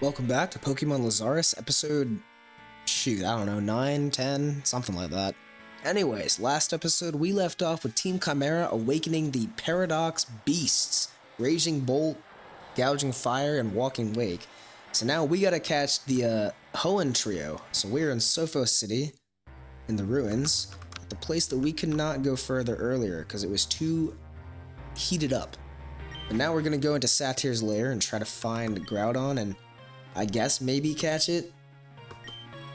Welcome back to Pokemon Lazarus, episode, shoot, I don't know, 9, 10, something like that. Anyways, last episode we left off with Team Chimera awakening the Paradox Beasts, Raging Bolt, Gouging Fire, and Walking Wake. So now we gotta catch the Hoenn Trio. So we're in Sophos City, in the ruins, the place that we could not go further earlier because it was too heated up. But now we're gonna go into Satyr's lair and try to find Groudon and I guess maybe catch it.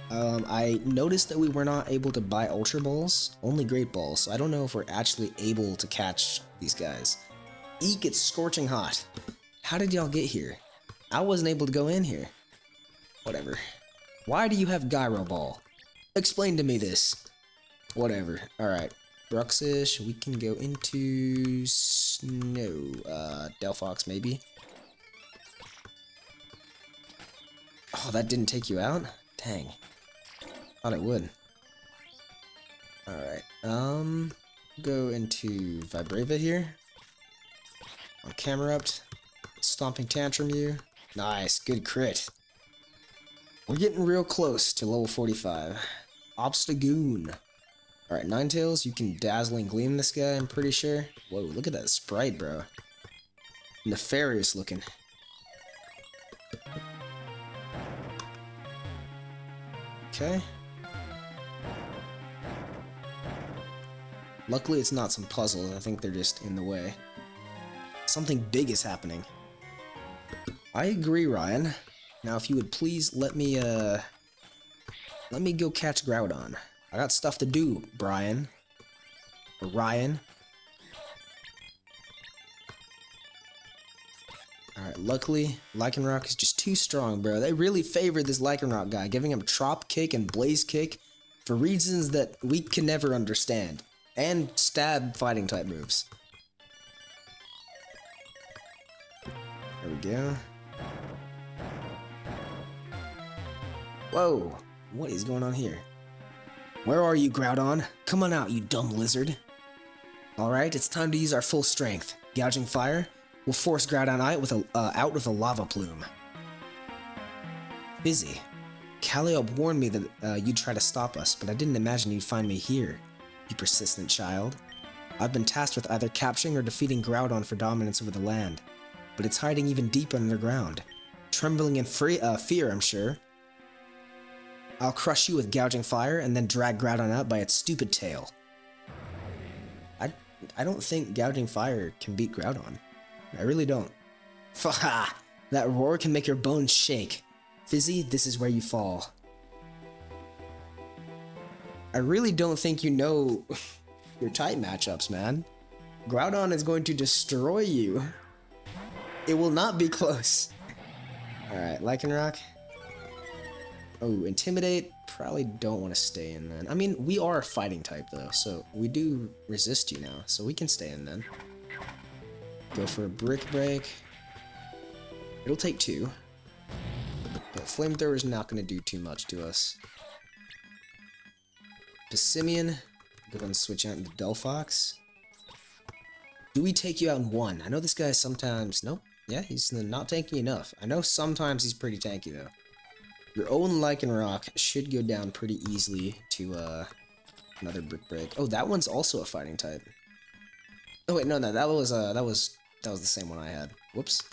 I noticed that we were not able to buy Ultra Balls, only Great Balls, so I don't know if we're actually able to catch these guys. Eek, it's scorching hot. How did y'all get here? I wasn't able to go in here. Whatever. Why do you have Gyro Ball? Explain to me this. Whatever. Alright. Bruxish, we can go into Snow. Delphox maybe. Oh, that didn't take you out? Dang. Thought it would. Alright, go into Vibrava here. On Camerupt. Stomping Tantrum you. Nice, good crit. We're getting real close to level 45. Obstagoon. Alright, Ninetales, you can Dazzling Gleam this guy, I'm pretty sure. Whoa, look at that sprite, bro. Nefarious looking. Okay. Luckily it's not some puzzles, I think they're just in the way. Something big is happening. I agree, Ryan. Now if you would please let me go catch Groudon. I got stuff to do, Brian. Or Ryan. Alright, luckily, Lycanroc is just too strong, bro. They really favored this Lycanroc guy, giving him Trop Kick and Blaze Kick for reasons that we can never understand. And stab fighting type moves. There we go. Whoa, what is going on here? Where are you, Groudon? Come on out, you dumb lizard. Alright, it's time to use our full strength. Gouging Fire will force Groudon out with a lava plume. Busy. Calliope warned me that you'd try to stop us, but I didn't imagine you'd find me here, you persistent child. I've been tasked with either capturing or defeating Groudon for dominance over the land, but it's hiding even deeper underground. Trembling in fear, I'm sure. I'll crush you with Gouging Fire and then drag Groudon out by its stupid tail. I don't think Gouging Fire can beat Groudon. I really don't. Faha! That roar can make your bones shake. Fizzy, this is where you fall. I really don't think you know your type matchups, man. Groudon is going to destroy you. It will not be close. Alright, Lycanroc. Oh, Intimidate. Probably don't want to stay in then. I mean, we are fighting type though, so we do resist you now, so we can stay in then. Go for a Brick Break. It'll take 2. But Flamethrower is not going to do too much to us. Pissimian. Go ahead and switch out into Delphox. Do we take you out in 1? I know this guy sometimes... Nope. Yeah, he's not tanky enough. I know sometimes he's pretty tanky though. Your own Lycanroc should go down pretty easily to another Brick Break. Oh, that one's also a fighting type. Oh wait, no, that was the same one I had. Whoops.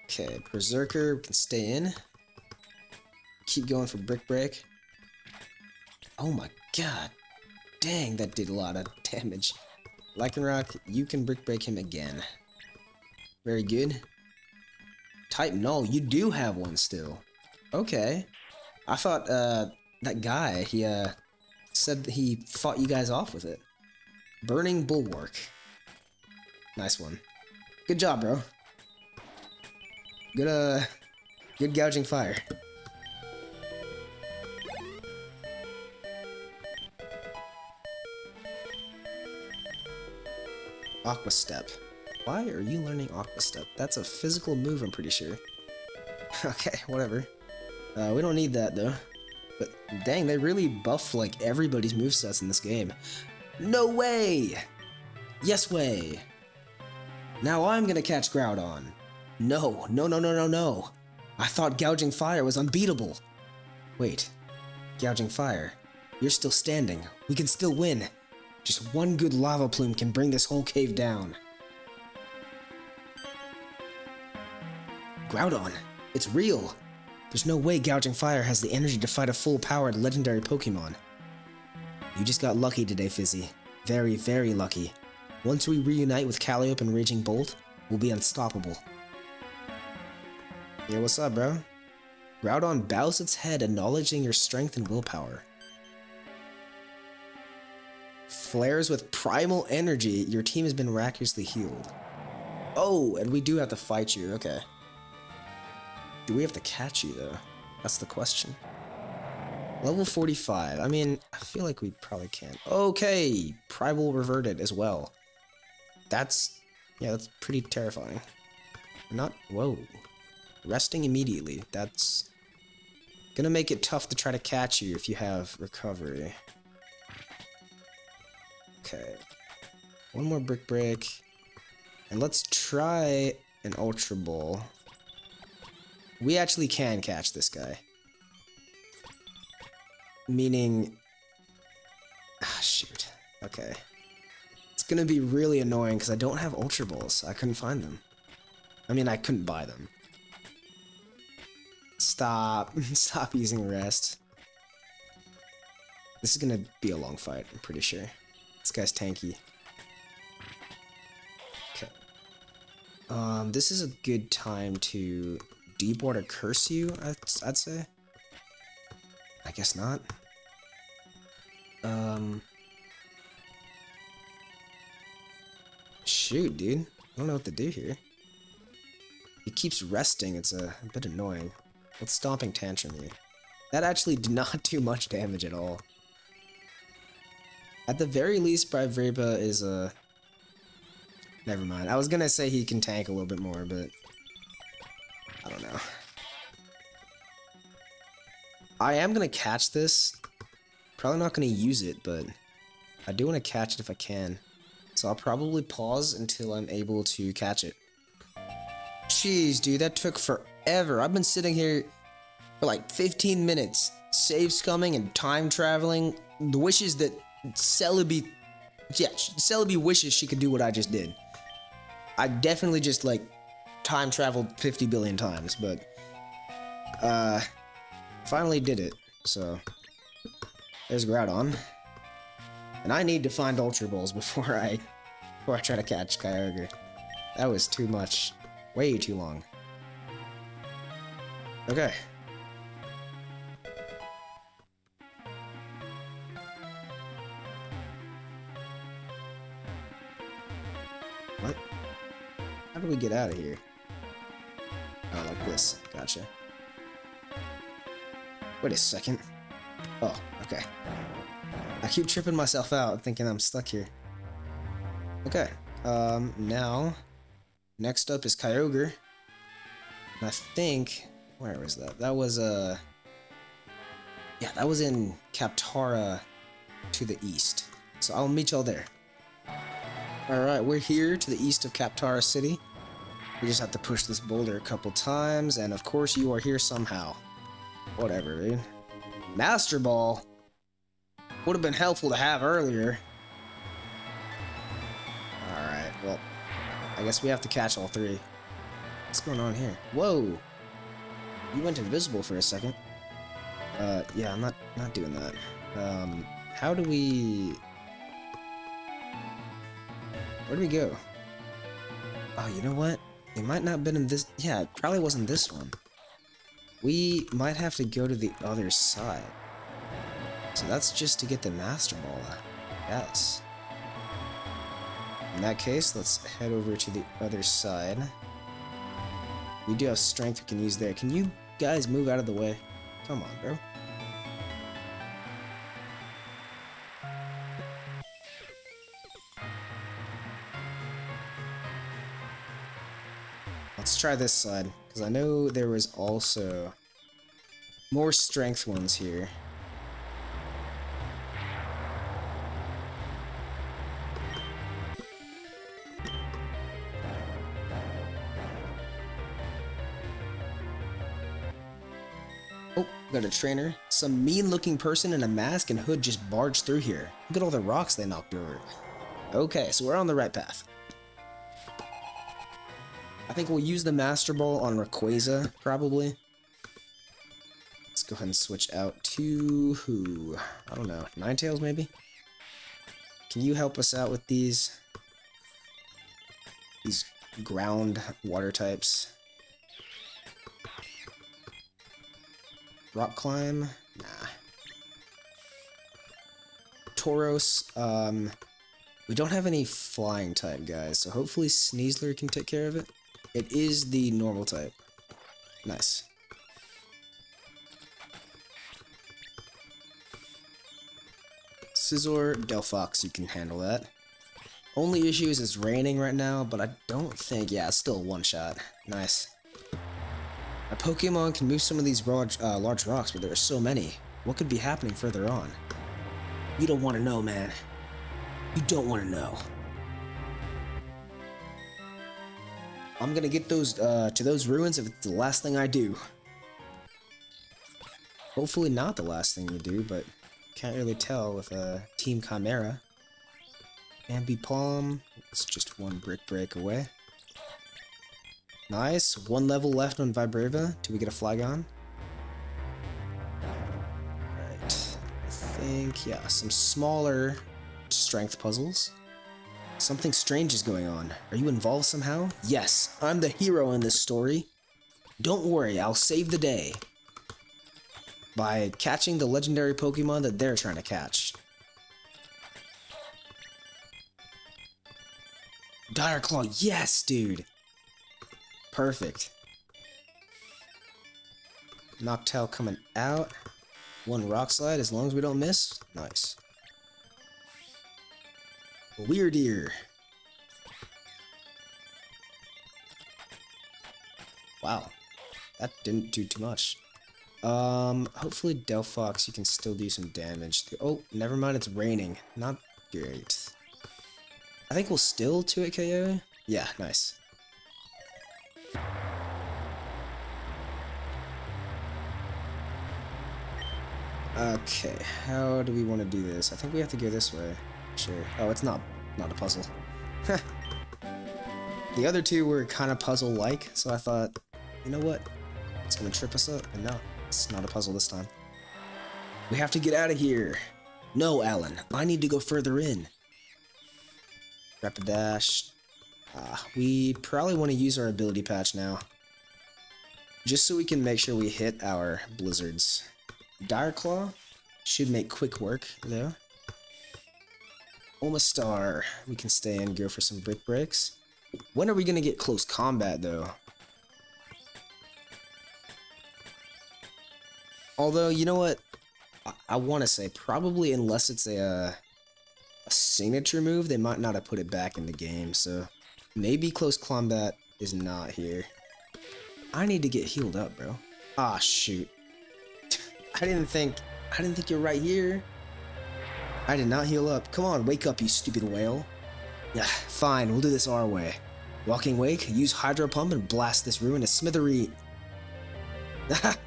Okay, Berserker, we can stay in. Keep going for Brick Break. Oh my god. Dang, that did a lot of damage. Lycanroc, you can Brick Break him again. Very good. Type Null, you do have one still. Okay. I thought, that guy, he, said that he fought you guys off with it. Burning Bulwark. Nice one. Good job, bro. Good Gouging Fire. Aqua Step. Why are you learning Aqua Step? That's a physical move, I'm pretty sure. Okay, whatever. We don't need that, though. But, dang, they really buff, like, everybody's movesets in this game. No way! Yes way! Now I'm gonna catch Groudon. No, no, no, no, no, no. I thought gouging fire was unbeatable. Wait, gouging fire. You're still standing. We can still win. Just one good lava plume can bring this whole cave down. Groudon, it's real. There's no way gouging fire has the energy to fight a full-powered legendary Pokemon. You just got lucky today, Fizzy. Very, very lucky. Once we reunite with Calliope and Raging Bolt, we'll be unstoppable. Yeah, what's up, bro? Groudon bows its head, acknowledging your strength and willpower. Flares with primal energy, your team has been miraculously healed. Oh, and we do have to fight you, okay. Do we have to catch you, though? That's the question. Level 45, I mean, I feel like we probably can. Okay, primal reverted as well. That's pretty terrifying. Whoa. Resting immediately, that's gonna make it tough to try to catch you if you have recovery. Okay, one more brick break, and let's try an Ultra Ball. We actually can catch this guy. Meaning, shoot, okay. It's gonna be really annoying because I don't have Ultra Balls. I couldn't find them. I mean, I couldn't buy them. Stop using rest. This is gonna be a long fight, I'm pretty sure. This guy's tanky. Okay. This is a good time to Deep Water Curse you, I'd say. I guess not. Shoot, dude. I don't know what to do here. He keeps resting, it's a bit annoying. Let's Stomping Tantrum you. That actually did not do much damage at all. At the very least, Brivreba is a... Never mind. I was gonna say he can tank a little bit more, but... I don't know. I am gonna catch this. Probably not gonna use it, but... I do want to catch it if I can. So I'll probably pause until I'm able to catch it. Jeez, dude, that took forever. I've been sitting here for like 15 minutes, save scumming and time traveling. The wishes that Celebi wishes she could do what I just did. I definitely just like time traveled 50 billion times, but finally did it. So there's Groudon, and I need to find Ultra Balls before I try to catch Kyogre. That was too much. Way too long. Okay. What? How do we get out of here? Oh, like this. Gotcha. Wait a second. Oh, okay. I keep tripping myself out thinking I'm stuck here. Okay. Now... Next up is Kyogre. And I think... Where was that? That was, yeah, that was in Kaptara to the east. So I'll meet y'all there. Alright, we're here to the east of Kaptara City. We just have to push this boulder a couple times, and of course you are here somehow. Whatever, dude. Master Ball? Would have been helpful to have earlier. Alright, well... I guess we have to catch all three. What's going on here? Whoa! You went invisible for a second. Yeah, I'm not doing that. How do we... Where do we go? Oh, you know what? It might not have been in this... Yeah, it probably wasn't this one. We might have to go to the other side. So that's just to get the Master Ball. Yes. In that case, let's head over to the other side. We do have strength we can use there. Can you guys move out of the way? Come on, bro. Let's try this side, because I know there was also more strength ones here. Oh, got a trainer. Some mean-looking person in a mask and hood just barged through here. Look at all the rocks they knocked over. Okay, so we're on the right path. I think we'll use the Master Ball on Rayquaza, probably. Let's go ahead and switch out to who? I don't know. Ninetales, maybe? Can you help us out with these ground water types? Rock climb? Nah. Tauros, we don't have any flying type guys, so hopefully Sneasler can take care of it. It is the normal type. Nice. Scizor, Delphox, you can handle that. Only issue is it's raining right now, but I don't think... Yeah, it's still a one-shot. Nice. A Pokemon can move some of these large rocks, but there are so many. What could be happening further on? You don't want to know, man. You don't want to know. I'm gonna get those to those ruins if it's the last thing I do. Hopefully not the last thing you do, but can't really tell with Team Chimera. Ambipom, it's just one brick break away. Nice, one level left on Vibrava till we get a Flygon. Right, I think, yeah, some smaller strength puzzles. Something strange is going on. Are you involved somehow? Yes, I'm the hero in this story. Don't worry, I'll save the day. By catching the legendary Pokemon that they're trying to catch. Dire Claw, yes, dude! Perfect. Noctowl coming out. One Rock Slide as long as we don't miss. Nice. Weirdeer. Wow. That didn't do too much. Hopefully Delphox, you can still do some damage. Oh, never mind, it's raining. Not great. I think we'll still 2-hit KO. Yeah, nice. Okay, how do we want to do this? I think we have to go this way. Sure. Oh, it's not a puzzle. The other two were kind of puzzle-like, so I thought, you know what? It's gonna trip us up, and no, it's not a puzzle this time. We have to get out of here. No, Alan, I need to go further in. Rapidash. We probably want to use our ability patch now. Just so we can make sure we hit our blizzards. Dire Claw should make quick work, though. Omastar, we can stay and go for some brick breaks. When are we gonna get close combat, though? Although, you know what? I want to say probably unless it's a signature move, they might not have put it back in the game, so maybe close combat is not here. I need to get healed up, bro. Ah, shoot. I didn't think you're right here. I did not heal up. Come on, wake up, you stupid whale. Yeah, fine, we'll do this our way. Walking Wake, use Hydro Pump and blast this ruin to smithereen.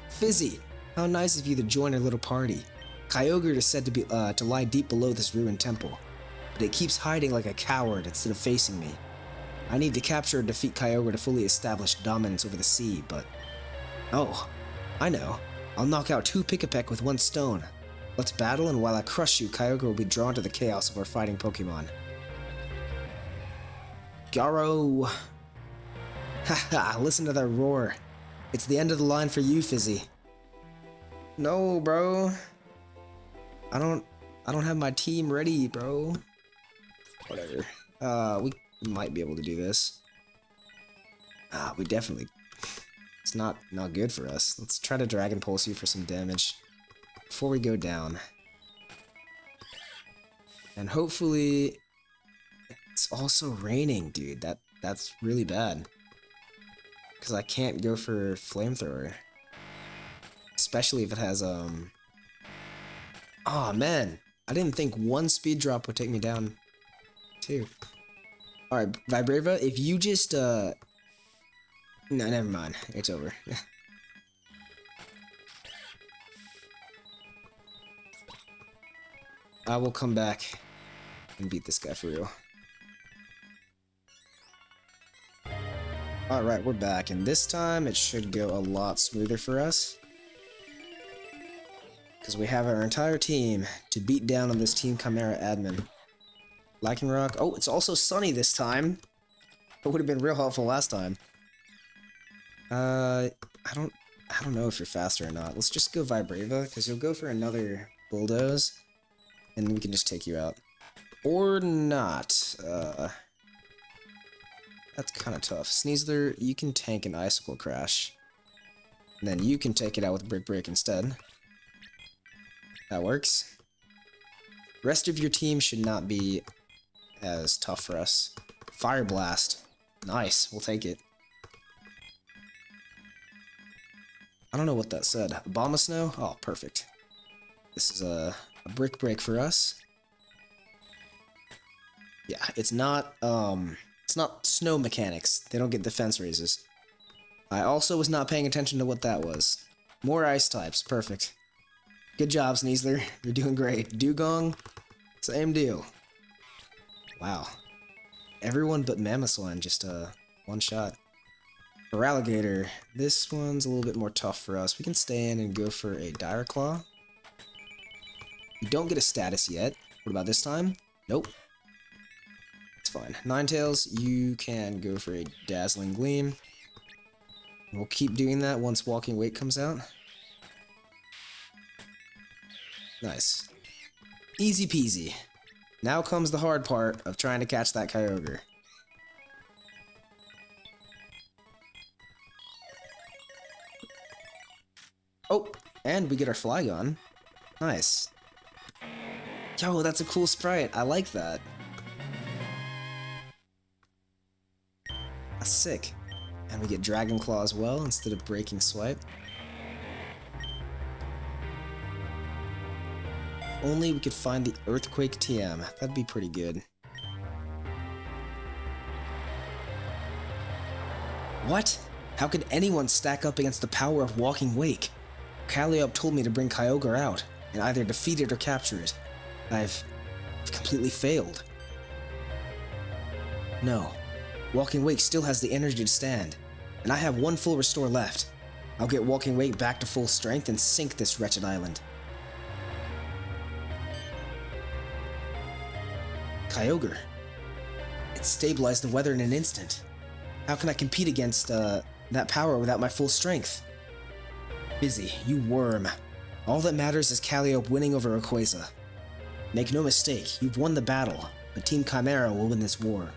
Fizzy, how nice of you to join our little party. Kyogre is said to be to lie deep below this ruined temple, but it keeps hiding like a coward instead of facing me. I need to capture and defeat Kyogre to fully establish dominance over the sea, but... Oh, I know. I'll knock out 2 Pick-a-Peck with 1 stone. Let's battle, and while I crush you, Kyogre will be drawn to the chaos of our fighting Pokemon. Garo! Haha, listen to that roar. It's the end of the line for you, Fizzy. No, bro. I don't have my team ready, bro. Whatever. We might be able to do this. We definitely... It's not good for us. Let's try to Dragon Pulse you for some damage before we go down. And hopefully... It's also raining, dude. That's really bad. Because I can't go for Flamethrower. Especially if it has, Aw, man. I didn't think 1 speed drop would take me down, too. Alright, Vibrava, if you just, No, never mind. It's over. I will come back and beat this guy for real. Alright, we're back, and this time it should go a lot smoother for us. Because we have our entire team to beat down on this Team Chimera admin. Lycanroc. Oh, it's also sunny this time. It would have been real helpful last time. I don't know if you're faster or not. Let's just go Vibrava, because you'll go for another Bulldoze, and we can just take you out. Or not. That's kind of tough. Sneasler, you can tank an Icicle Crash. And then you can take it out with Brick Break instead. That works. Rest of your team should not be as tough for us. Fire Blast. Nice, we'll take it. I don't know what that said. Abomasnow? Oh, perfect. This is a Brick Break for us. Yeah, it's not snow mechanics. They don't get defense raises. I also was not paying attention to what that was. More ice types, perfect. Good job, Sneasler. You're doing great. Dugong, same deal. Wow. Everyone but Mamoswine just one shot. For Alligator, this one's a little bit more tough for us. We can stay in and go for a Dire Claw. We don't get a status yet. What about this time? Nope. It's fine. Ninetales, you can go for a Dazzling Gleam. We'll keep doing that once Walking Wake comes out. Nice. Easy peasy. Now comes the hard part of trying to catch that Kyogre. Oh, and we get our Flygon. Nice. Yo, that's a cool sprite. I like that. That's sick. And we get Dragon Claw as well instead of Breaking Swipe. If only we could find the Earthquake TM. That'd be pretty good. What? How could anyone stack up against the power of Walking Wake? Calliope told me to bring Kyogre out, and either defeat it or capture it. I've completely failed. No. Walking Wake still has the energy to stand, and I have one full restore left. I'll get Walking Wake back to full strength and sink this wretched island. Kyogre. It stabilized the weather in an instant. How can I compete against, that power without my full strength? Busy, you worm. All that matters is Calliope winning over Rayquaza. Make no mistake, you've won the battle, but Team Chimera will win this war.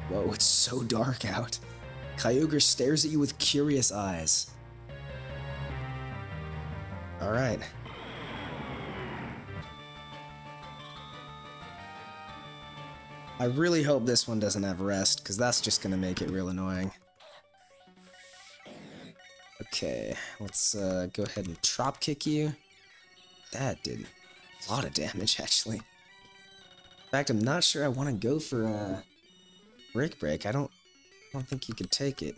Whoa, it's so dark out. Kyogre stares at you with curious eyes. Alright. I really hope this one doesn't have rest, because that's just going to make it real annoying. Okay, let's go ahead and Trop Kick you. That did a lot of damage, actually. In fact, I'm not sure I want to go for Brick Break. I don't think you could take it.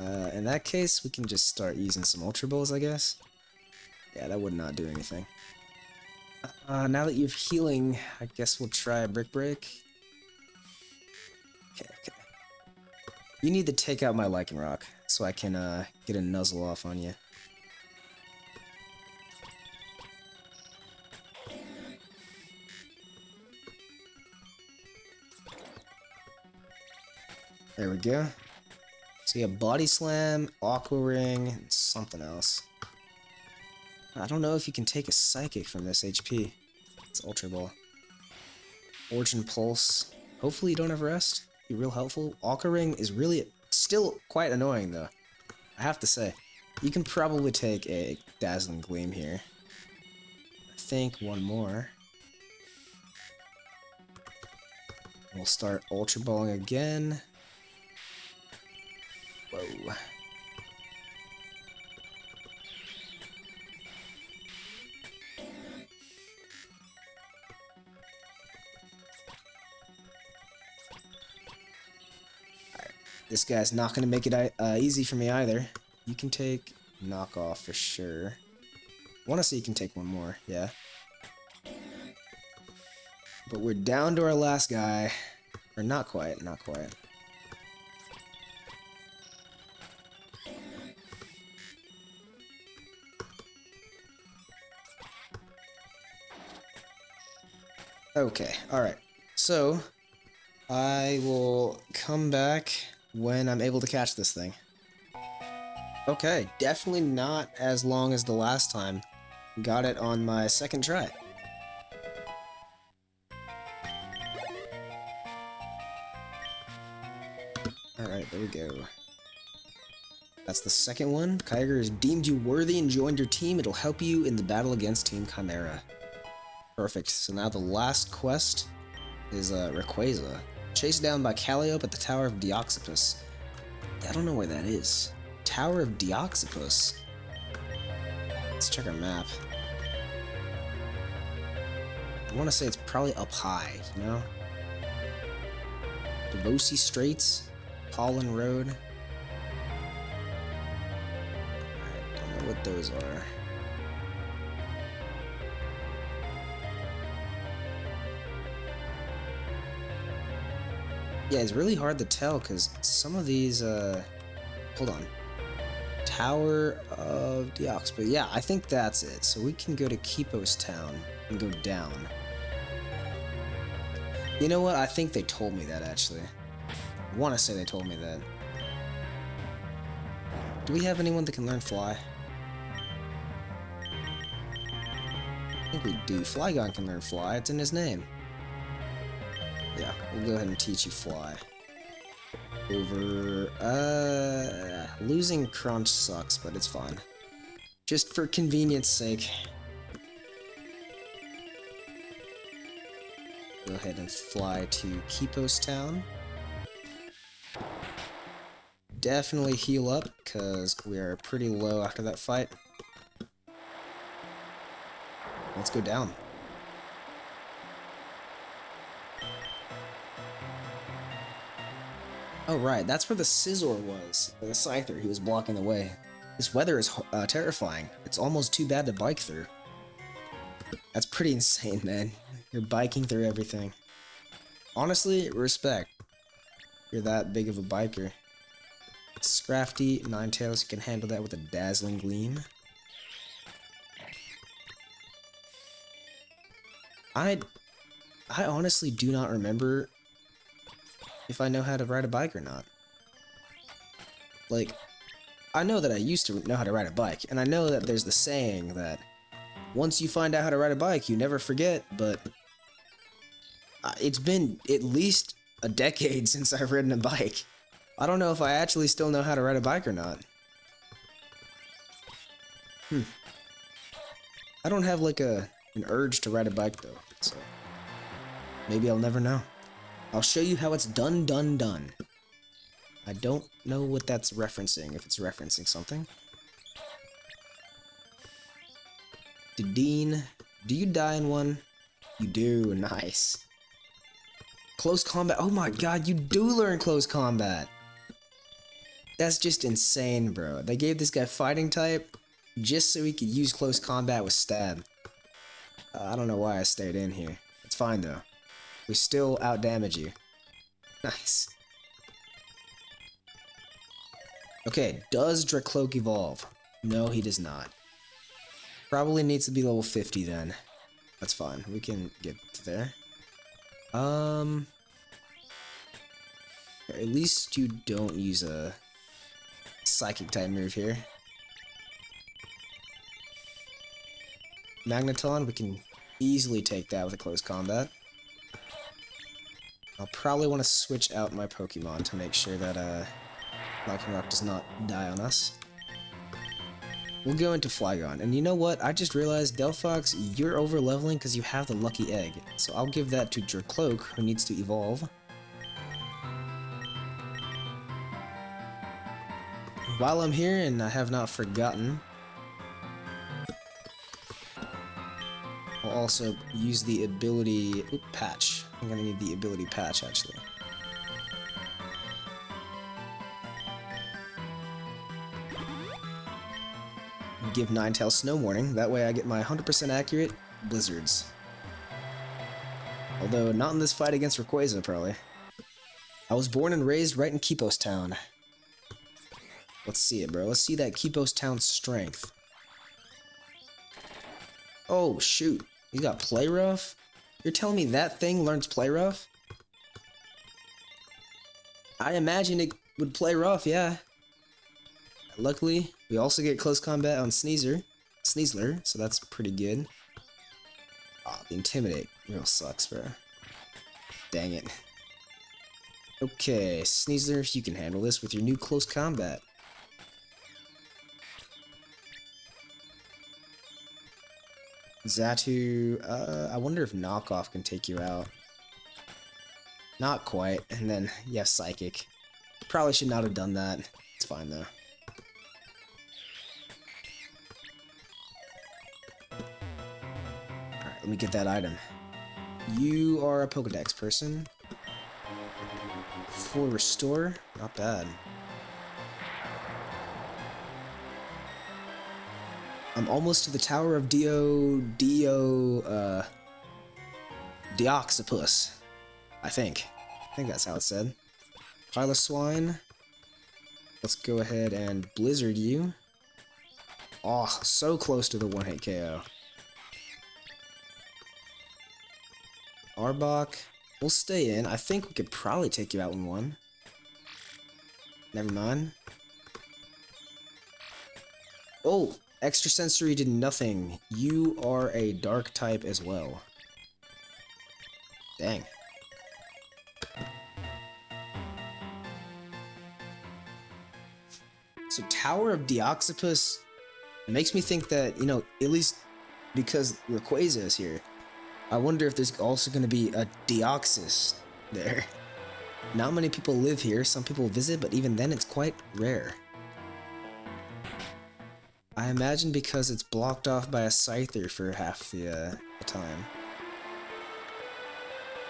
In that case, we can just start using some Ultra Balls, I guess. Yeah, that would not do anything. Now that you're healing, I guess we'll try a Brick Break. Okay. You need to take out my Lycanroc, so I can get a Nuzzle off on you. There we go. So you have Body Slam, Aqua Ring, and something else. I don't know if you can take a Psychic from this HP. It's Ultra Ball. Origin Pulse. Hopefully you don't have Rest. Be real helpful. Aqua Ring is really still quite annoying though. I have to say. You can probably take a Dazzling Gleam here. I think one more. We'll start Ultra Balling again. Whoa. This guy's not going to make it easy for me either. You can take Knock Off for sure. I want to see you can take one more, yeah. But we're down to our last guy. Or not quite, not quite. Okay, alright. So, I will come back when I'm able to catch this thing. Okay, definitely not as long as the last time. Got it on my second try. Alright, there we go. That's the second one. Kyger has deemed you worthy and joined your team. It'll help you in the battle against Team Chimera. Perfect. So now the last quest is Rayquaza. Chased down by Calliope at the Tower of Deoxypus. I don't know where that is. Tower of Deoxypus. Let's check our map. I want to say it's probably up high, you know? Devosi Straits, Pollen Road. I don't know what those are. Yeah, it's really hard to tell because some of these, hold on. Tower of Deoxypus. Yeah, I think that's it. So we can go to Kipos Town and go down. You know what? I think they told me that, actually. I want to say they told me that. Do we have anyone that can learn Fly? I think we do. Flygon can learn Fly. It's in his name. Yeah, we'll go ahead and teach you Fly. Over... losing Crunch sucks, but it's fine. Just for convenience sake. Go ahead and fly to Kipos Town. Definitely heal up, because we are pretty low after that fight. Let's go down. Oh right, that's where the Scizor was. The Scyther, he was blocking the way. This weather is terrifying. It's almost too bad to bike through. That's pretty insane, man. You're biking through everything. Honestly, respect. You're that big of a biker. Scrafty, Ninetales, you can handle that with a dazzling gleam. I honestly do not remember if I know how to ride a bike or not. Like, I know that I used to know how to ride a bike, and I know that there's the saying that once you find out how to ride a bike, you never forget, but it's been at least a decade since I've ridden a bike. I don't know if I actually still know how to ride a bike or not. I don't have like an urge to ride a bike though, so maybe I'll never know. I'll show you how it's done. I don't know what that's referencing, if it's referencing something. Dean, do you die in one? You do, nice. Close combat, oh my god, you do learn close combat! That's just insane, bro. They gave this guy fighting type just so he could use close combat with stab. I don't know why I stayed in here. It's fine though. We still outdamage you. Nice. Okay, does Dracloak evolve? No, he does not. Probably needs to be level 50 then. That's fine. We can get to there. At least you don't use a psychic type move here. Magneton, we can easily take that with a close combat. I'll probably want to switch out my Pokemon to make sure that Lycanroc does not die on us. We'll go into Flygon, and you know what? I just realized, Delphox, you're over-leveling because you have the Lucky Egg. So I'll give that to Dracloak, who needs to evolve. While I'm here, and I have not forgotten, I'll also use the ability... patch. I'm gonna need the ability patch, actually. give Ninetales snow warning. That way I get my 100% accurate blizzards. Although not in this fight against Rayquaza, probably. I was born and raised right in Kipos Town. Let's see it, bro. Let's see that Kipos Town strength. Oh, shoot. He's got Play Rough? You're telling me that thing learns Play Rough? I imagine it would Play Rough, yeah. Luckily, we also get close combat on Sneasler, so that's pretty good. Aw, the Intimidate real sucks, bro. Dang it. Okay, Sneasler, you can handle this with your new close combat. Xatu, I wonder if Knockoff can take you out. Not quite, and then, yeah, Psychic. Probably should not have done that. It's fine, though. Alright, let me get that item. You are a Pokedex person. Full Restore, not bad. I'm almost to the Tower of Deoxypus. I think that's how it's said. Piloswine. Let's go ahead and Blizzard you. Oh, so close to the one-hit KO. Arbok. We'll stay in. I think we could probably take you out in one. Never mind. Oh! Extrasensory did nothing. You are a dark type as well. Dang. So Tower of Deoxypus makes me think that, you know, at least because Rayquaza is here, I wonder if there's also going to be a Deoxys there. Not many people live here. Some people visit, but even then it's quite rare. I imagine because it's blocked off by a Scyther for half the time.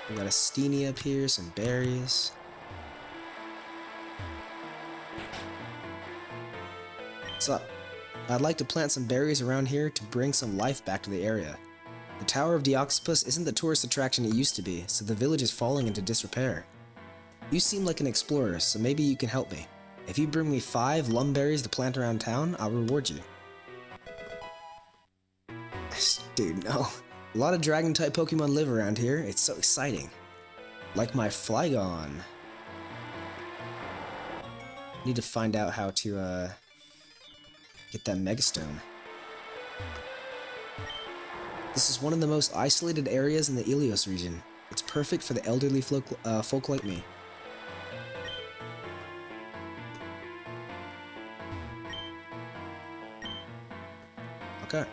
We got a Steenie up here, some berries. So, I'd like to plant some berries around here to bring some life back to the area. The Tower of Deoxypus isn't the tourist attraction it used to be, so the village is falling into disrepair. You seem like an explorer, so maybe you can help me. If you bring me 5 lumberries to plant around town, I'll reward you. Dude, no. A lot of dragon-type Pokemon live around here. It's so exciting. Like my Flygon. Need to find out how to, get that Megastone. This is one of the most isolated areas in the Ilios region. It's perfect for the elderly folk like me. Okay.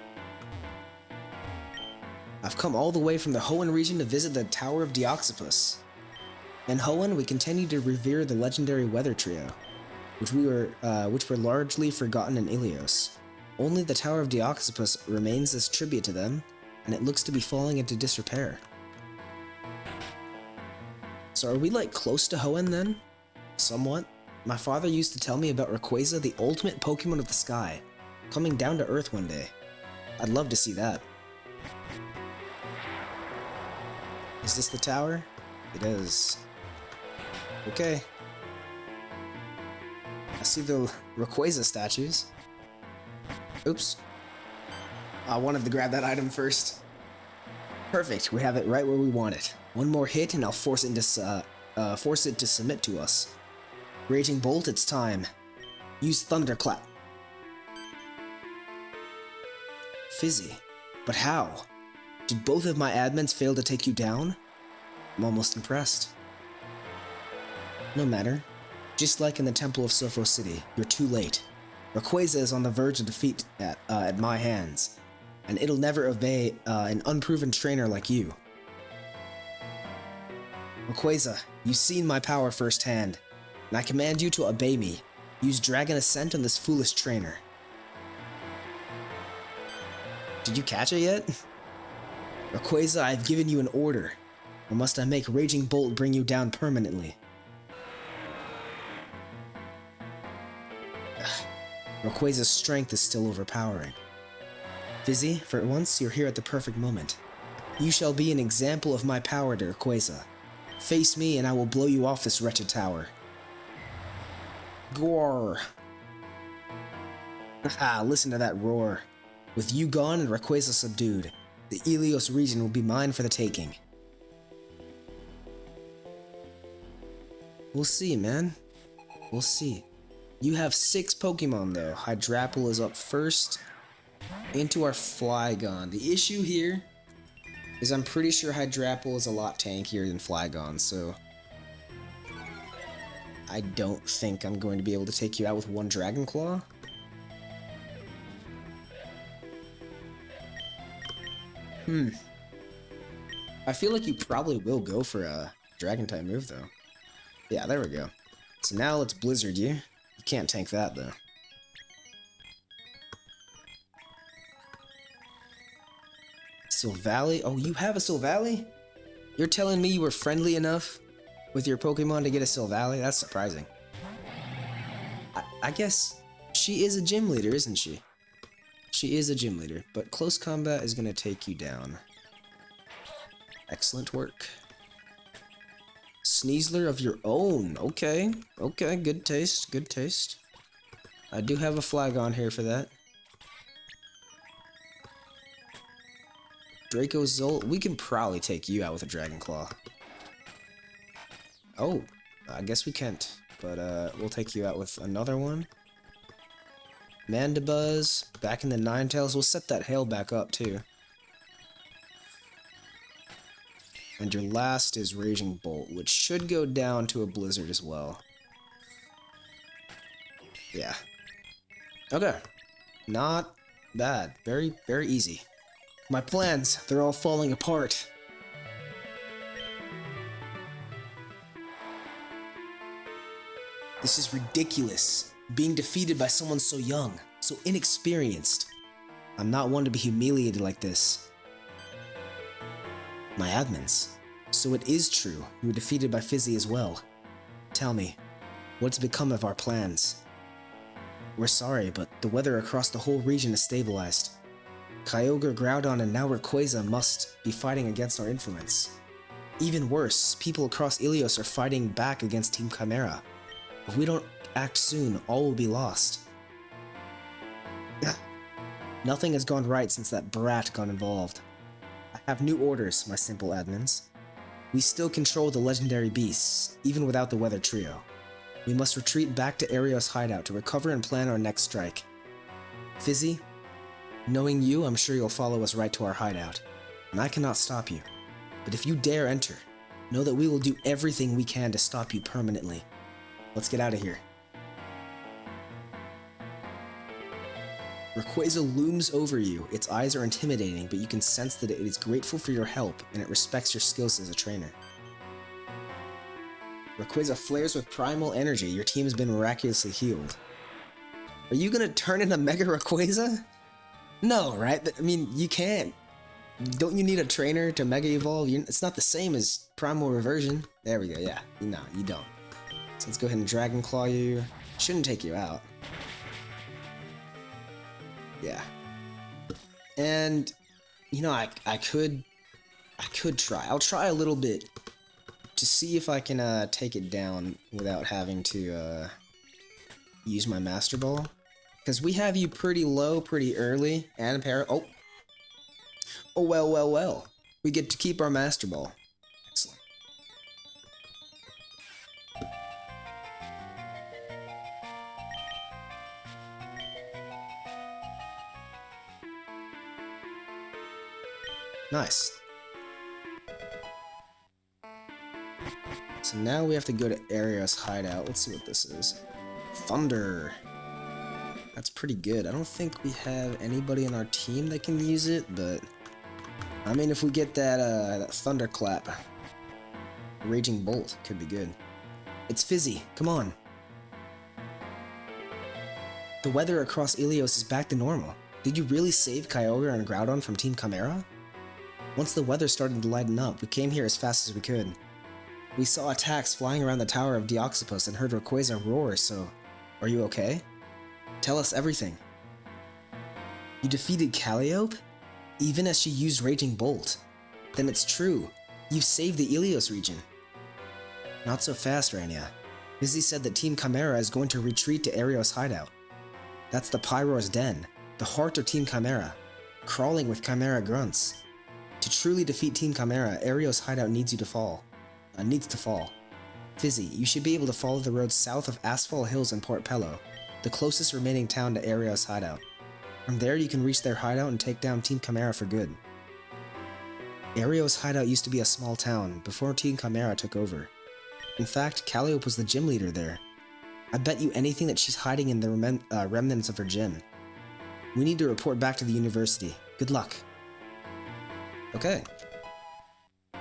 I've come all the way from the Hoenn region to visit the Tower of Deoxypus. In Hoenn, we continue to revere the legendary Weather Trio, which were largely forgotten in Ilios. Only the Tower of Deoxypus remains as tribute to them, and it looks to be falling into disrepair. So are we like close to Hoenn then? Somewhat. My father used to tell me about Rayquaza, the ultimate Pokemon of the sky, coming down to Earth one day. I'd love to see that. Is this the tower? It is. Okay. I see the Rayquaza statues. Oops. I wanted to grab that item first. Perfect, we have it right where we want it. One more hit and I'll force it to submit to us. Raging Bolt, it's time. Use Thunderclap. Fizzy. But how? Did both of my admins fail to take you down? I'm almost impressed. No matter. Just like in the Temple of Sofro City, you're too late. Rayquaza is on the verge of defeat at my hands, and it'll never obey an unproven trainer like you. Rayquaza, you've seen my power firsthand, and I command you to obey me. Use Dragon Ascent on this foolish trainer. Did you catch it yet? Rayquaza, I've given you an order. Or must I make Raging Bolt bring you down permanently? Rayquaza's strength is still overpowering. Fizzy, for once, you're here at the perfect moment. You shall be an example of my power to Rayquaza. Face me and I will blow you off this wretched tower. Gore! Haha, listen to that roar. With you gone and Rayquaza subdued, the Ilios region will be mine for the taking. We'll see, man. We'll see. You have 6 Pokemon though. Hydrapple is up first. Into our Flygon. The issue here is I'm pretty sure Hydrapple is a lot tankier than Flygon, so I don't think I'm going to be able to take you out with one Dragon Claw. I feel like you probably will go for a Dragon type move though. Yeah, there we go. So now let's Blizzard you. You can't tank that though. Silvally? Oh, you have a Silvally? You're telling me you were friendly enough with your Pokemon to get a Silvally? That's surprising. I guess she is a gym leader, isn't she? She is a gym leader, but close combat is gonna take you down. Excellent work. Sneasler of your own. Okay, okay, good taste, good taste. I do have a Flygon here for that. Draco Zolt, we can probably take you out with a Dragon Claw. Oh, I guess we can't, but we'll take you out with another one. Mandibuzz, back in the Ninetales, we'll set that hail back up too. And your last is Raging Bolt, which should go down to a Blizzard as well. Yeah. Okay. Not bad. Very, very easy. My plans, they're all falling apart. This is ridiculous. Being defeated by someone so young, so inexperienced. I'm not one to be humiliated like this. My admins. So it is true, you were defeated by Fizzy as well. Tell me, what's become of our plans? We're sorry, but the weather across the whole region is stabilized. Kyogre, Groudon, and now Rayquaza must be fighting against our influence. Even worse, people across Ilios are fighting back against Team Chimera. If we don't act soon, all will be lost. Nothing has gone right since that brat got involved. I have new orders, my simple admins. We still control the legendary beasts, even without the weather trio. We must retreat back to Arios' hideout to recover and plan our next strike. Fizzy, knowing you, I'm sure you'll follow us right to our hideout, and I cannot stop you. But if you dare enter, know that we will do everything we can to stop you permanently. Let's get out of here. Rayquaza looms over you. Its eyes are intimidating, but you can sense that it is grateful for your help and it respects your skills as a trainer. Rayquaza flares with primal energy. Your team has been miraculously healed. Are you gonna turn into Mega Rayquaza? No, right? I mean, you can't. Don't you need a trainer to Mega Evolve? It's not the same as Primal Reversion. There we go, yeah. No, you don't. So let's go ahead and Dragon Claw you. Shouldn't take you out. Yeah. And, you know, I could try. I'll try a little bit to see if I can take it down without having to use my Master Ball. Because we have you pretty low, pretty early, and oh, well. We get to keep our Master Ball. Excellent. Nice. So now we have to go to Arios' hideout. Let's see what this is. Thunder. That's pretty good. I don't think we have anybody on our team that can use it, but I mean, if we get that Thunderclap, Raging Bolt could be good. It's Fizzy. Come on. The weather across Ilios is back to normal. Did you really save Kyogre and Groudon from Team Chimera? Once the weather started to lighten up, we came here as fast as we could. We saw attacks flying around the tower of Deoxypus and heard Rayquaza roar, so are you okay? Tell us everything. You defeated Calliope? Even as she used Raging Bolt? Then it's true. You've saved the Ilios region. Not so fast, Rania. Busy said that Team Chimera is going to retreat to Arios' hideout. That's the Pyro's den, the heart of Team Chimera, crawling with Chimera grunts. To truly defeat Team Chimera, Arios' hideout needs to fall. Fizzy, you should be able to follow the road south of Asphalt Hills in Port Pello, the closest remaining town to Arios' hideout. From there, you can reach their hideout and take down Team Chimera for good. Arios' hideout used to be a small town before Team Chimera took over. In fact, Calliope was the gym leader there. I bet you anything that she's hiding in the remnants of her gym. We need to report back to the university. Good luck. Okay.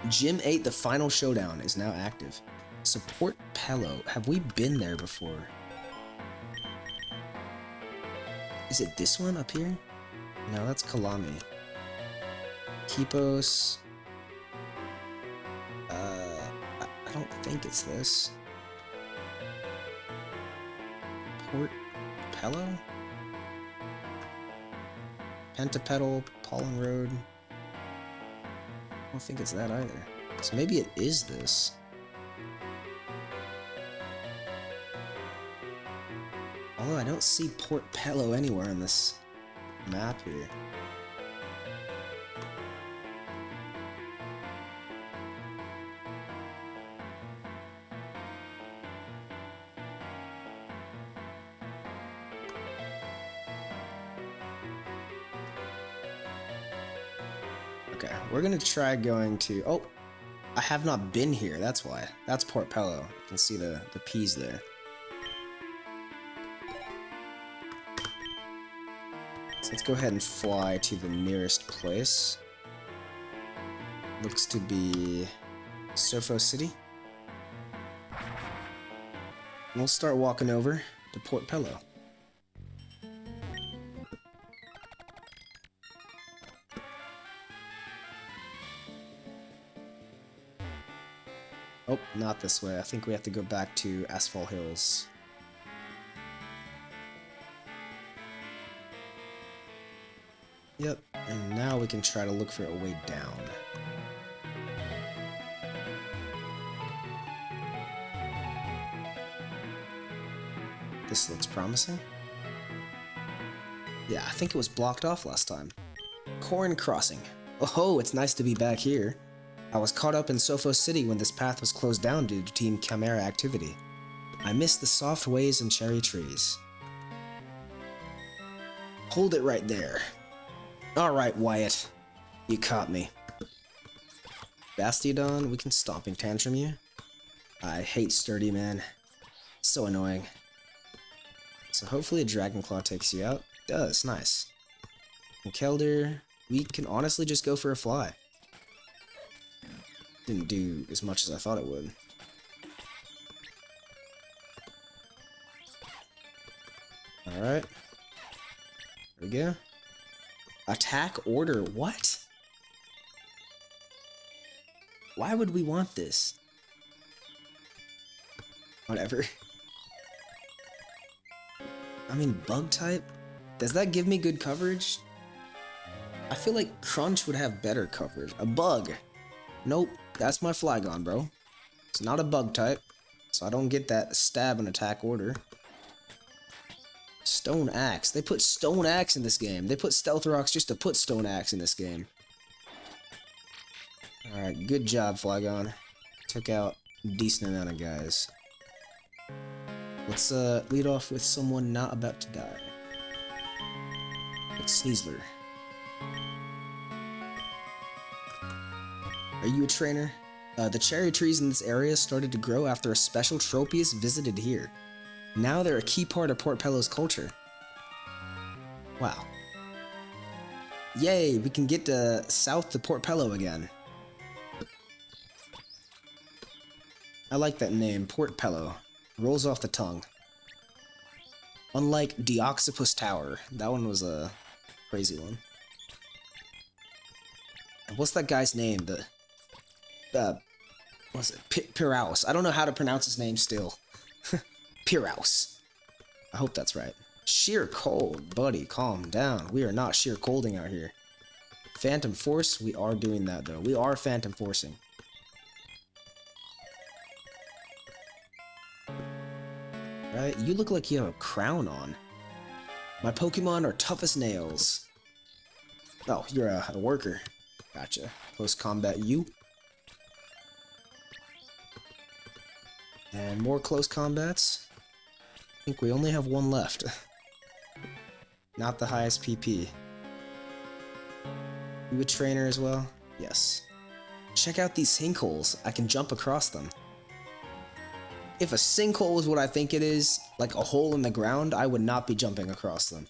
Gym 8, the final showdown, is now active. Support Pello. Have we been there before? Is it this one up here? No, that's Kalami. Kipos. I don't think it's this. Port Pello? Pentapedal, Pollen Road. I don't think it's that either. So maybe it is this. Although I don't see Port Pello anywhere in this map here. Okay, we're gonna try going to... Oh! I have not been here, that's why. That's Port Pello. You can see the P's there. So let's go ahead and fly to the nearest place. Looks to be... Sophos City. And we'll start walking over to Port Pello. Oh, not this way. I think we have to go back to Asphalt Hills. Yep, and now we can try to look for a way down. This looks promising. Yeah, I think it was blocked off last time. Corn Crossing. Oh, it's nice to be back here. I was caught up in Sophos City when this path was closed down due to Team Chimera activity. I missed the soft waves and cherry trees. Hold it right there. Alright, Wyatt. You caught me. Bastiodon, we can Stomping Tantrum you. I hate Sturdy, man. So annoying. So hopefully a Dragon Claw takes you out. It does, nice. And Kelder, we can honestly just go for a fly. Didn't do as much as I thought it would. Alright. There we go. Attack order, what? Why would we want this? Whatever. I mean, bug type? Does that give me good coverage? I feel like Crunch would have better coverage. A bug. Nope, that's my Flygon, bro. It's not a bug type, so I don't get that stab and attack order. Stone Axe. They put Stone Axe in this game. They put Stealth Rocks just to put Stone Axe in this game. Alright, good job, Flygon. Took out a decent amount of guys. Let's lead off with someone not about to die. It's Sneasler. Are you a trainer? The cherry trees in this area started to grow after a special Tropius visited here. Now they're a key part of Port Pello's culture. Wow. Yay, we can get south to Port Pello again. I like that name, Port Pello. Rolls off the tongue. Unlike Deoxypus Tower. That one was a crazy one. And what's that guy's name? What's it? Piraus. I don't know how to pronounce his name still. Piraus. I hope that's right. Sheer cold, buddy, calm down. We are not sheer colding out here. Phantom Force, we are doing that though. We are Phantom Forcing. Right, you look like you have a crown on. My Pokemon are tough as nails. Oh, you're a worker. Gotcha. Close combat you. And more close combats. I think we only have one left. Not the highest PP. You a trainer as well? Yes. Check out these sinkholes. I can jump across them. If a sinkhole is what I think it is, like a hole in the ground, I would not be jumping across them.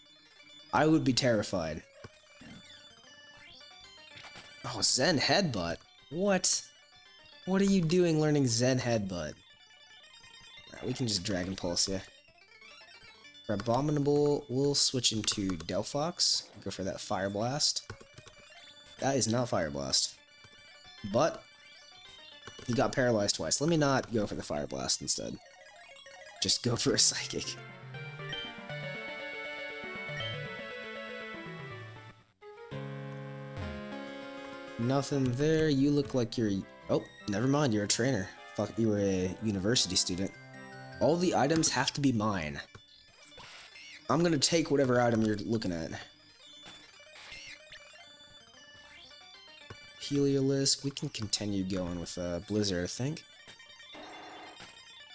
I would be terrified. Oh, Zen Headbutt? What? What are you doing learning Zen Headbutt? Right, we can just Dragon Pulse ya. For Abominable, we'll switch into Delphox. Go for that Fire Blast. That is not Fire Blast. But he got paralyzed twice. Let me not go for the Fire Blast instead. Just go for a Psychic. Nothing there. You look like you're... Oh, never mind. You're a trainer. Fuck, you were a university student. All the items have to be mine. I'm gonna take whatever item you're looking at. Heliolisk. We can continue going with Blizzard, I think.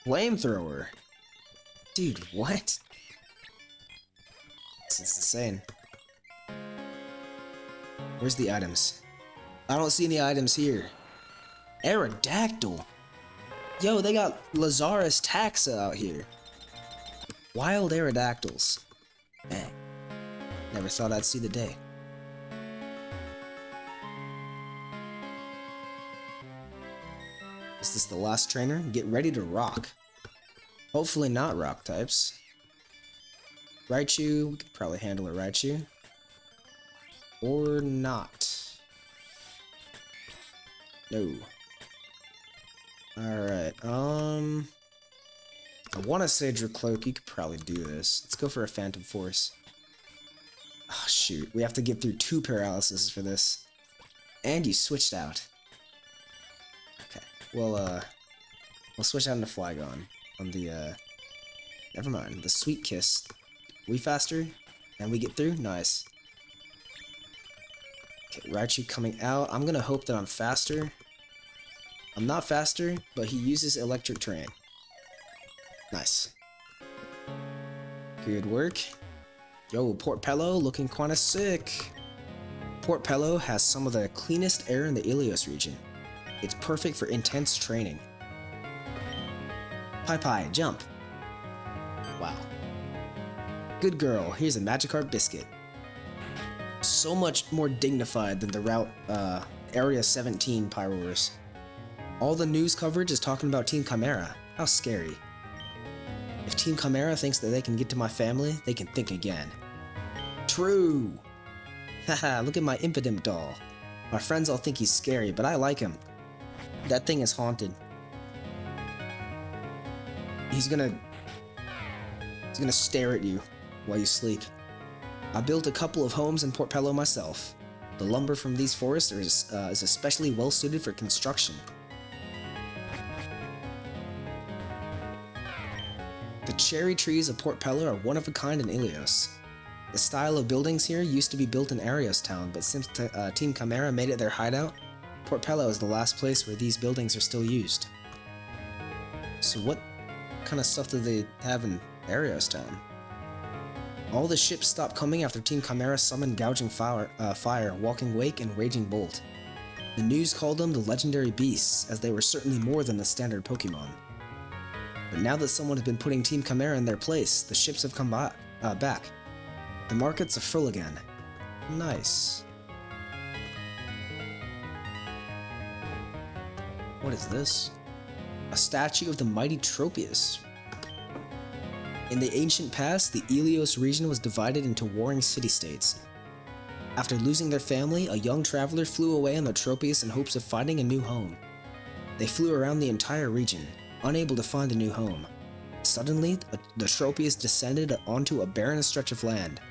Flamethrower. Dude, what? This is insane. Where's the items? I don't see any items here. Aerodactyl. Yo, they got Lazarus taxa out here. Wild Aerodactyls. Man, never thought I'd see the day. Is this the last trainer? Get ready to rock. Hopefully not rock types. Raichu, we could probably handle a Raichu. Or not. No. Alright, I want to say Dracloak, you could probably do this. Let's go for a Phantom Force. Oh shoot, we have to get through 2 paralyses for this. And you switched out. Okay, well we'll switch out into Flygon on the, never mind, the Sweet Kiss. We faster, and we get through? Nice. Okay, Raichu coming out. I'm gonna hope that I'm faster. I'm not faster, but he uses Electric Terrain. Nice. Good work. Yo, Port Pello looking kinda sick. Port Pello has some of the cleanest air in the Ilios region. It's perfect for intense training. Pie, jump. Wow. Good girl, here's a Magikarp biscuit. So much more dignified than the Route, Area 17 Pyroars. All the news coverage is talking about Team Chimera. How scary. If Team Chimera thinks that they can get to my family, they can think again. True! Haha, look at my Impidimp doll. My friends all think he's scary, but I like him. That thing is haunted. He's gonna stare at you while you sleep. I built a couple of homes in Port Pello myself. The lumber from these forests is especially well suited for construction. The cherry trees of Port Pello are one of a kind in Ilios. The style of buildings here used to be built in Arios Town, but since Team Chimera made it their hideout, Port Pello is the last place where these buildings are still used. So what kind of stuff do they have in Arios Town? All the ships stopped coming after Team Chimera summoned Gouging Fire, Walking Wake, and Raging Bolt. The news called them the legendary beasts, as they were certainly more than the standard Pokemon. But now that someone has been putting Team Chimera in their place, the ships have come back. The markets are full again. Nice. What is this? A statue of the mighty Tropius. In the ancient past, the Ilios region was divided into warring city-states. After losing their family, a young traveler flew away on the Tropius in hopes of finding a new home. They flew around the entire region, unable to find a new home. Suddenly, the Tropius descended onto a barren stretch of land,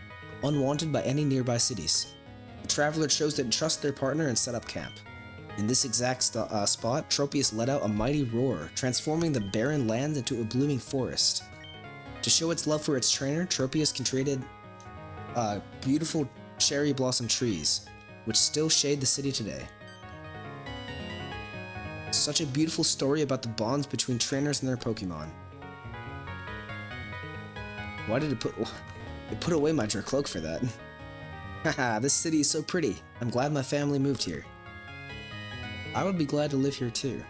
unwanted by any nearby cities. The traveler chose to trust their partner and set up camp. In this exact spot, Tropius let out a mighty roar, transforming the barren land into a blooming forest. To show its love for its trainer, Tropius created beautiful cherry blossom trees, which still shade the city today. Such a beautiful story about the bonds between trainers and their Pokemon. Why did it put away my Dracloak for that? Haha, this city is so pretty. I'm glad my family moved here. I would be glad to live here too.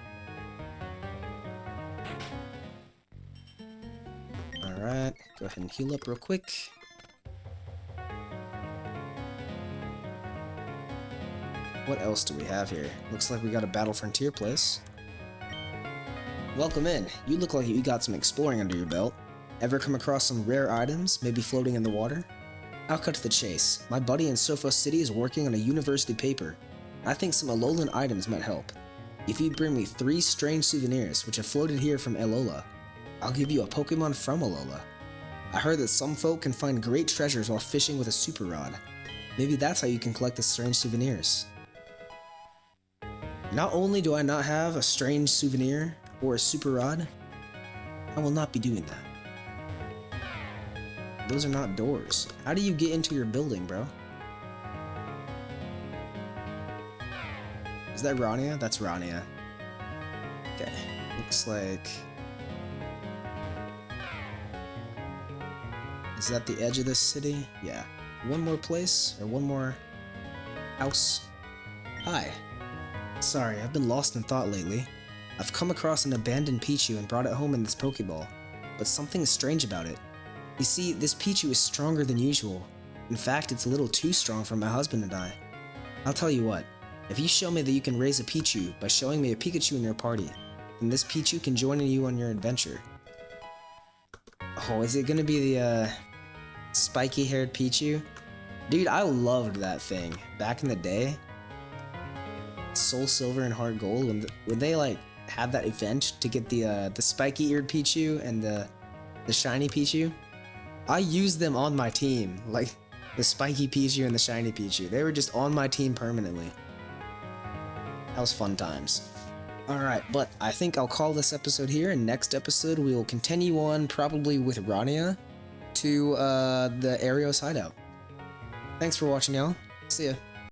Alright, go ahead and heal up real quick. What else do we have here? Looks like we got a Battle Frontier place. Welcome in. You look like you got some exploring under your belt. Ever come across some rare items, maybe floating in the water? I'll cut to the chase. My buddy in Sophos City is working on a university paper. I think some Alolan items might help. If you bring me 3 strange souvenirs, which have floated here from Alola, I'll give you a Pokemon from Alola. I heard that some folk can find great treasures while fishing with a super rod. Maybe that's how you can collect the strange souvenirs. Not only do I not have a strange souvenir or a super rod, I will not be doing that. Those are not doors. How do you get into your building, bro? Is that Rania? That's Rania. Okay, looks like... Is that the edge of this city? Yeah. One more place, or one more house. Hi. Sorry, I've been lost in thought lately. I've come across an abandoned Pichu and brought it home in this Pokeball, but something is strange about it. You see, this Pichu is stronger than usual. In fact, it's a little too strong for my husband and I. I'll tell you what, if you show me that you can raise a Pichu by showing me a Pikachu in your party, then this Pichu can join you on your adventure. Oh, is it gonna be the, spiky-haired Pichu? Dude, I loved that thing back in the day. Soul Silver and Heart Gold, when they like had that event to get the spiky-eared Pichu and the shiny Pichu, I used them on my team. Like the spiky Pichu and the shiny Pichu, they were just on my team permanently. That was fun times. Alright, but I think I'll call this episode here, and next episode we will continue on, probably with Rania, to the Arios hideout. Thanks for watching, y'all. See ya.